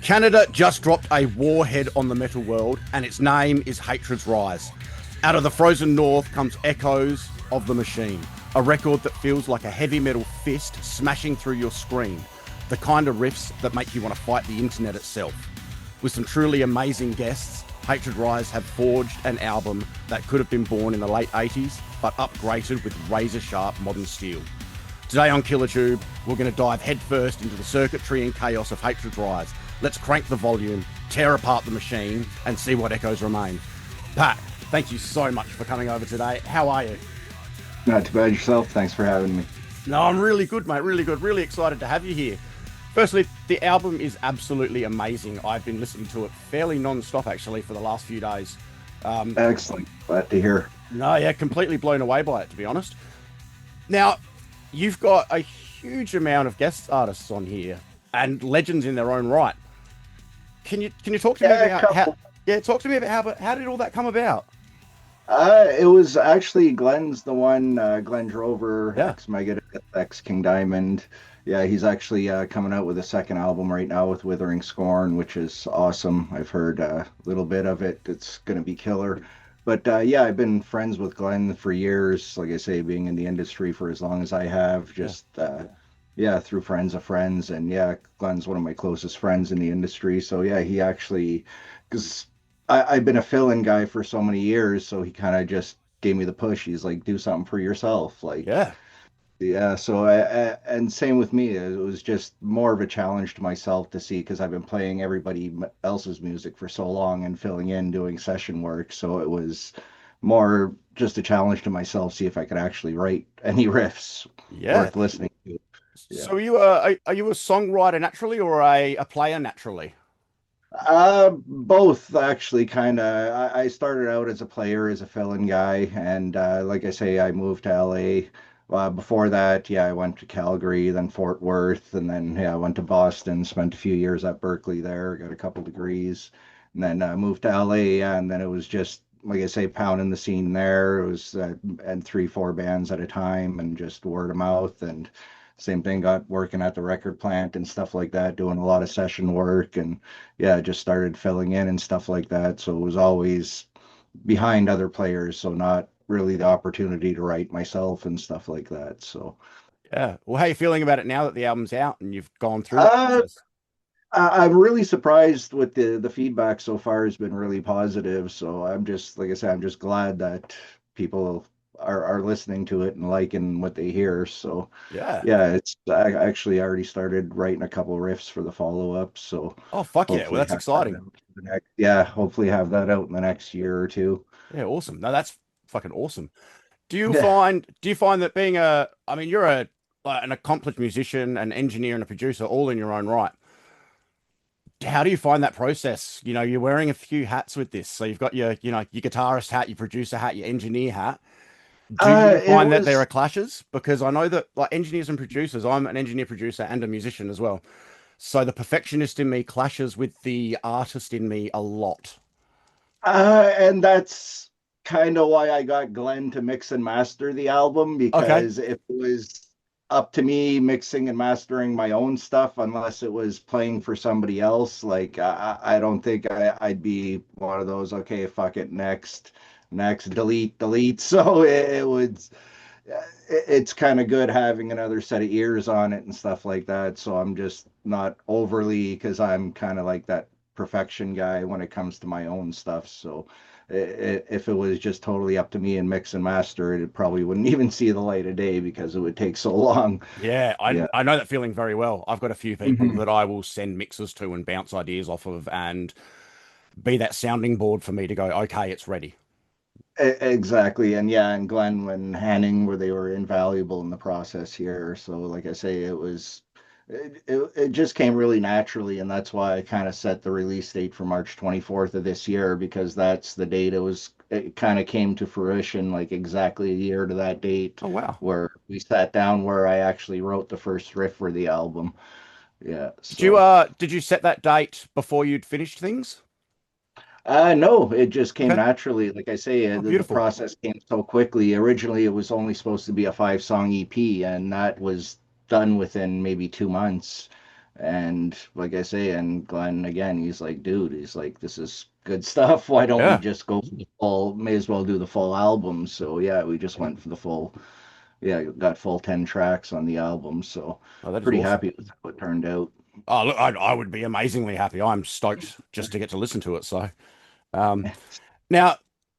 Canada just dropped a warhead on the metal world, and its name is Hatred's Rise. Out of the frozen north comes Echoes of the Machine, a record that feels like a heavy metal fist smashing through your screen, the kind of riffs that make you want to fight the internet itself. With some truly amazing guests, Hatred Rise have forged an album that could have been born in the late 80s, but upgraded with razor-sharp modern steel. Today on KillerTube, we're going to dive headfirst into the circuitry and chaos of Hatred's Rise. Let's crank the volume, tear apart the machine, and see what echoes remain. Pat, thank you so much for coming over today. How are you? Not too bad yourself. Thanks for having me. No, I'm really good, mate. Really good. Really excited to have you here. Firstly, the album is absolutely amazing. I've been listening to it fairly non-stop, actually, for the last few days. Excellent. Glad to hear. No, yeah, completely blown away by it, to be honest. Now, you've got a huge amount of guest artists on here and legends in their own right. Can you talk to me about how? Yeah, talk to me about how did all that come about? It was actually Glen's the one, Glen Drover, Yeah. ex-Megadeth, ex-King Diamond. Yeah, he's actually coming out with a second album right now with Withering Scorn, which is awesome. I've heard a little bit of it. It's going to be killer. But yeah, I've been friends with Glen for years. Like I say, being in the industry for as long as I have, just yeah, through friends of friends. And yeah, Glen's one of my closest friends in the industry. So yeah, he actually, because I've been a fill-in guy for so many years, so he kind of just gave me the push. He's like, do something for yourself. Like, Yeah. yeah, so and same with me. It was just more of a challenge to myself to see because I've been playing everybody else's music for so long and filling in, doing session work. So it was more just a challenge to myself, see if I could actually write any riffs Yeah. worth listening to. Yeah. So are you a songwriter naturally or a player naturally? Both actually, kind of. I started out as a player, as a fill-in guy, and like I say, I moved to LA. Before that, yeah, I went to Calgary, then Fort Worth, and then yeah, I went to Boston, spent a few years at Berkeley there, got a couple degrees, and then moved to LA, yeah, and then it was just like I say, pounding the scene there. It was and three, four bands at a time, and just word of mouth, and same thing. Got working at the record plant and stuff like that, doing a lot of session work, and yeah, just started filling in and stuff like that. So it was always behind other players, so not really the opportunity to write myself and stuff like that. So Yeah. Well, how are you feeling about it now that the album's out and you've gone through that uh, process? I'm really surprised with the feedback so far has been really positive. So I'm just like I said, I'm just glad that people are listening to it and liking what they hear. So Yeah. yeah, it's I actually already started writing a couple riffs for the follow-up. So Oh, fuck yeah. Well, hopefully that's have that exciting. out in the next, yeah, hopefully have that out in the next year or two. Yeah, awesome. No, that's fucking awesome. Yeah. Do you find that being a, I mean, you're a like an accomplished musician, an engineer, and a producer all in your own right. How do you find that process? You know, you're wearing a few hats with this. So you've got your, your guitarist hat, your producer hat, your engineer hat. Do you It find that there are was clashes? Because I know that like engineers and producers, I'm an engineer, producer, and a musician as well. So the perfectionist in me clashes with the artist in me a lot. and that's kind of why I got Glenn to mix and master the album Okay. because if it was up to me mixing and mastering my own stuff, unless it was playing for somebody else, like I don't think I'd be one of those, okay, fuck it, next, delete, delete. So it would, it's kind of good having another set of ears on it and stuff like that. So I'm just not overly, because I'm kind of like that perfection guy when it comes to my own stuff. So if it was just totally up to me and mix and master it, it probably wouldn't even see the light of day because it would take so long. Yeah, Yeah. I know that feeling very well. I've got a few people Mhm. that I will send mixes to and bounce ideas off of and be that sounding board for me to go, okay, it's ready. Exactly. And yeah, and Glenn and Henning where they were invaluable in the process here. So like I say, it just came really naturally, and that's why I kind of set the release date for March 24th of this year, because that's the date it kind of came to fruition, like exactly a year to that date Oh wow. where we sat down where I actually wrote the first riff for the album. Yeah. Did you set that date before you'd finished things? No, it just came Okay. naturally. Like I say, Oh, the beautiful. process came so quickly. Originally, it was only supposed to be a five-song EP, and that was done within maybe 2 months. And like I say, and Glenn again, he's like, dude, he's like, this is good stuff. Why don't we Yeah. just go for the full? May as well do the full album. So yeah, we just went for the full. Yeah, got full 10 tracks on the album. So Oh, that is pretty awesome. happy with how it turned out. Oh, look, I would be amazingly happy. I'm stoked just to get to listen to it. So, um, now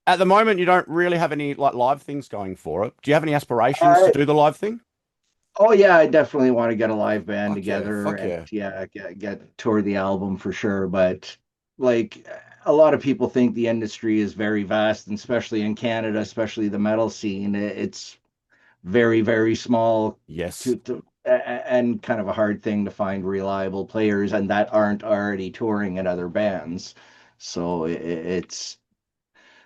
at the moment, you don't really have any like live things going for it. Do you have any aspirations to Uh, do the live thing? oh yeah, I definitely want to get a live band Fuck yeah, together fuck and yeah. yeah, get tour the album for sure. But like a lot of people think the industry is very vast, and especially in Canada, especially the metal scene, it's very, very small Yes. and kind of a hard thing to find reliable players and that aren't already touring in other bands. So it's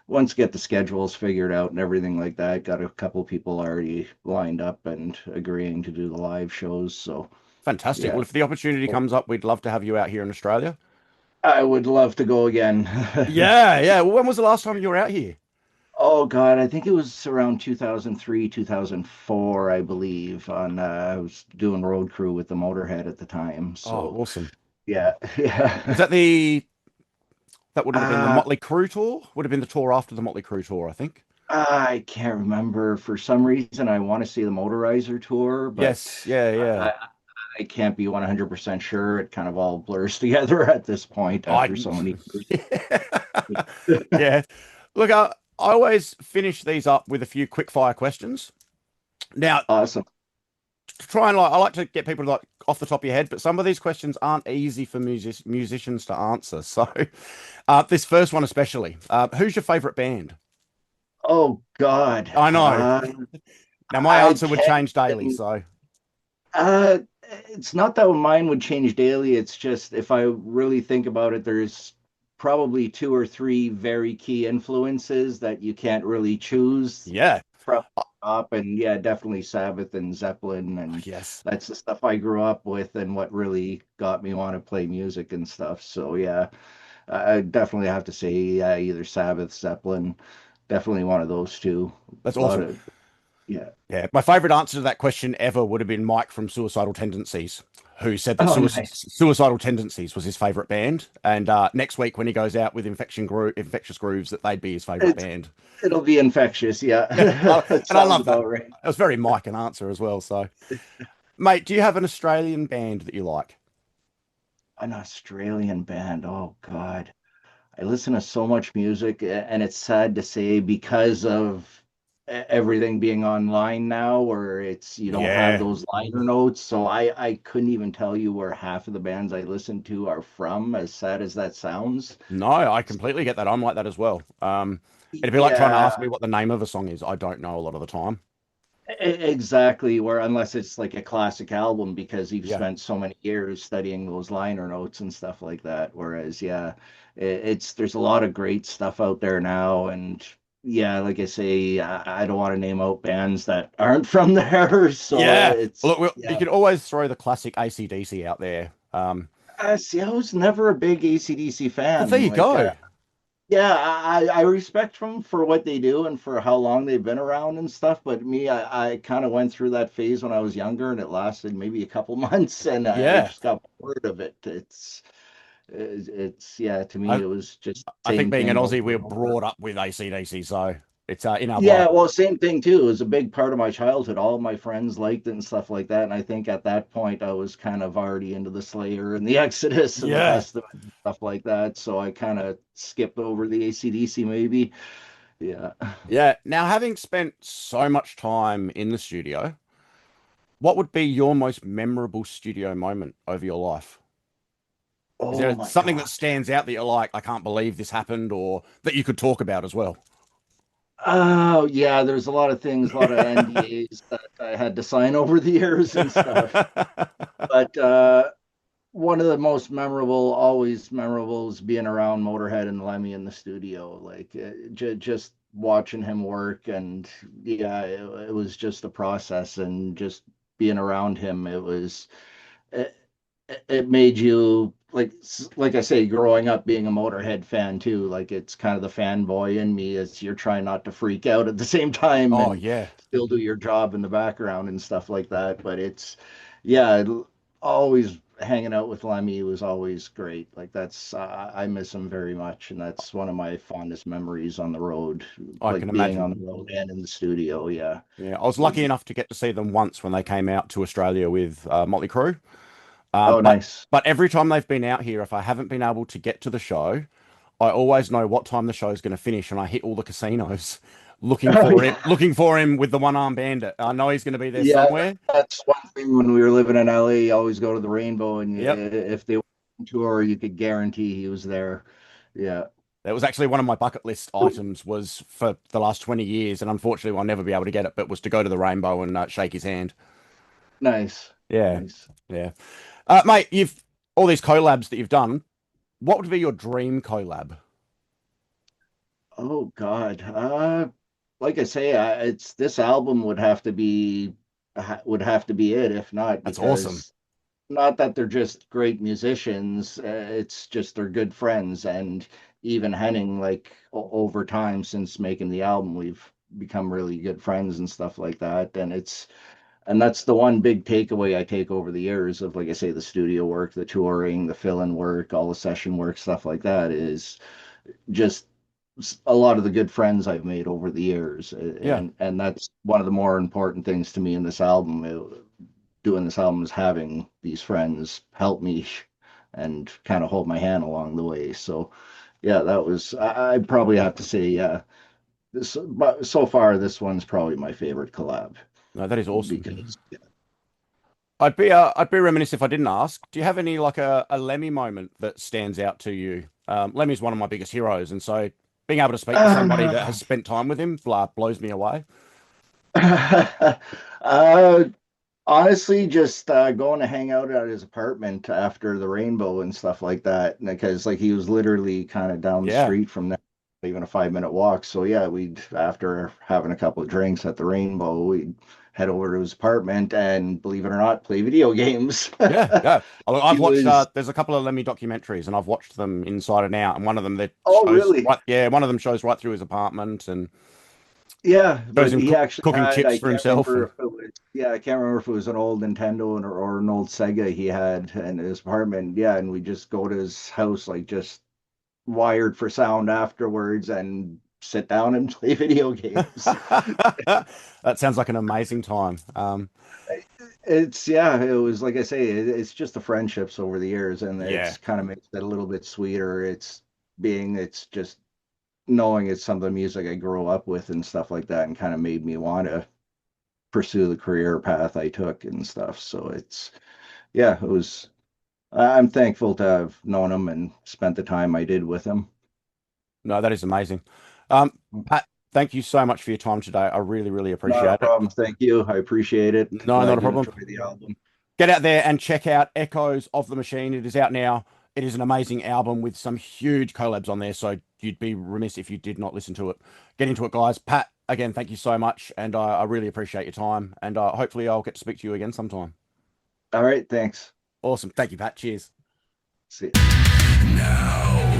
once get the schedules figured out and everything like that, got a couple people already lined up and agreeing to do the live shows. So Fantastic. yeah, Well, if the opportunity comes up, we'd love to have you out here in Australia. I would love to go again. Yeah, yeah. Well, when was the last time you were out here? Oh God, I think it was around 2003, 2004, I believe. On I was doing road crew with the Motorhead at the time. Oh, So awesome. yeah, Was yeah. that the that wouldn't have been the Uh, Motley Crue tour? Would have been the tour after the Motley Crue tour, I think. I can't remember. For some reason, I want to see the Motorizer tour, but Yes, yeah, yeah. I, I can't be 100% sure. It kind of all blurs together at this point after I so many years. yeah. Look, I always finish these up with a few quick fire questions. Now, Awesome. to try and like, I like to get people to like off the top of your head, but some of these questions aren't easy for musicians to answer. So, this first one especially, who's your favorite band? Oh God. I know. Now, my I answer would can't change daily. even. So, Uh, it's not that mine would change daily. It's just if I really think about it, there's probably two or three very key influences that you can't really choose yeah. from up. And yeah, definitely Sabbath and Zeppelin, Oh, and yes. that's the stuff I grew up with and what really got me want to play music and stuff. So yeah, I definitely have to say either Sabbath, Zeppelin, definitely one of those two. That's A lot awesome. of yeah. Yeah, my favorite answer to that question ever would have been Mike from Suicidal Tendencies, who said that Oh, nice. Suicidal Tendencies was his favorite band, and next week when he goes out with Infectious Grooves, that they'd be his favorite It's band. it'll be infectious. Yeah, Yeah, that and I sounds love that. about right. It was very Mike an answer as well. So, mate, do you have an Australian band that you like? An Australian band. Oh God, I listen to so much music, and it's sad to say because of everything being online now, where it's you don't have Yeah, those liner notes. So I couldn't even tell you where half of the bands I listen to are from. As sad as that sounds. no, I completely get that. I'm like that as well. It'd be like trying to ask Yeah, me what the name of a song is. I don't know a lot of the time. exactly. Where unless it's like a classic album because you've Yeah, spent so many years studying those liner notes and stuff like that. Whereas, yeah, it's there's a lot of great stuff out there now, and yeah, like I say, I don't want to name out bands that aren't from there. So yeah. it's Look, you yeah. can always throw the classic AC/DC out there. See, I was never a big AC/DC Well, there fan. you Like, go. yeah, I respect them for what they do and for how long they've been around and stuff. But me, I kind of went through that phase when I was younger, and it lasted maybe a couple months, and I Yeah, just got bored of it. It's yeah, to me, I it was just I think same being an thing Aussie, over we're and over. brought up with AC/DC, so it's in our blood. Yeah, well, same thing too. It was a big part of my childhood. All of my friends liked it and stuff like that. And I think at that point, I was kind of already into the Slayer and the Exodus and the Yeah, Testament and stuff like that. So I kind of skipped over the AC/DC maybe. Yeah. yeah. Now, having spent so much time in the studio, what would be your most memorable studio moment over your life? Is Oh there my something that God. stands out that you're like, I can't believe this happened, or that you could talk about as well? Oh yeah, there's a lot of things, a lot of NDAs that I had to sign over the years and stuff. But one of the most memorable, always memorable, is being around Motorhead and Lemmy in the studio. Like just watching him work, and yeah, it was just a process, and just being around him, it was. It, it made you like I say, growing up being a Motorhead fan too, like it's kind of the fanboy in me as you're trying not to freak out at the same time Oh and yeah, still do your job in the background and stuff like that. But it's yeah, always hanging out with Lemmy was always great. Like that's I miss him very much, and that's one of my fondest memories on the road, I can like being on imagine. the road and in the studio. Yeah. Yeah, I was lucky enough to get to see them once when they came out to Australia with Motley Crue. Oh, But nice. every time they've been out here, if I haven't been able to get to the show, I always know what time the show's going to finish, and I hit all the casinos Oh, looking for him with the one arm bandit. I know he's going to be there yeah, somewhere. that's one thing when we were living in LA. You always go to the Rainbow, and Yep. if they were on tour, you could guarantee he was there. Yeah, That was actually one of my bucket list items was for the last 20 years, and unfortunately I'll never be able to get it, but was to go to the Rainbow and shake his hand. nice, Yeah. nice. Yeah. Mate, you've all these collabs that you've done. What would be your dream collab? Oh God, like I say, it's this album would have to be it, if not That's awesome. because not that they're just great musicians, it's just they're good friends, and even Henning, like over time since making the album, we've become really good friends and stuff like that, and that's the one big takeaway I take over the years of, like I say, the studio work, the touring, the fill-in work, all the session work, stuff like that is just a lot of the good friends I've made over the years, Yeah. and that's one of the more important things to me in this album. Doing this album is having these friends help me and kind of hold my hand along the way. So yeah, that was I'd probably have to say this, but so far this one's probably my favorite collab No, that is awesome. because I'd be remiss if I didn't ask. Do you have any like a Lemmy moment that stands out to you? Lemmy's one of my biggest heroes, and so being able to speak to somebody that has spent time with him blows me away. uh, honestly, just going to hang out at his apartment after the Rainbow and stuff like that, because like he was literally kind of down the Yeah. street from there, even a 5 minute walk. So yeah, we'd after having a couple of drinks at the Rainbow, we'd head over to his apartment and, believe it or not, play video games. Yeah, yeah. I've He watched. was, There's a couple of Lemmy documentaries, and I've watched them inside and out. And one of them that oh shows really? right. Yeah, one of them shows right through his apartment and Yeah, shows but him he actually cooking had, chips I for can't himself. remember And if it was, yeah, I can't remember if it was an old Nintendo or an old Sega he had in his apartment. Yeah, and we just go to his house, like just wired for sound afterwards and sit down and play video games. that sounds like an amazing time. It's, yeah, it was like I say, it's just the friendships over the years, and Yeah. it's kind of makes it a little bit sweeter. It's just knowing it's some of the music I grew up with and stuff like that, and kind of made me want to pursue the career path I took and stuff. So yeah, it was, I'm thankful to have known him and spent the time I did with him. No, that is amazing. Pat, thank you so much for your time today. I really, really Not a appreciate it. problem. Thank you. I appreciate it. No, not Glad a you problem. enjoyed the album. Get out there and check out Echoes of the Machine. It is out now. It is an amazing album with some huge collabs on there. So you'd be remiss if you did not listen to it. Get into it, guys. Pat, again, thank you so much. And I really appreciate your time. And hopefully I'll get to speak to you again sometime. All right. Thanks. Awesome. Thank you, Pat. Cheers. See you. Now.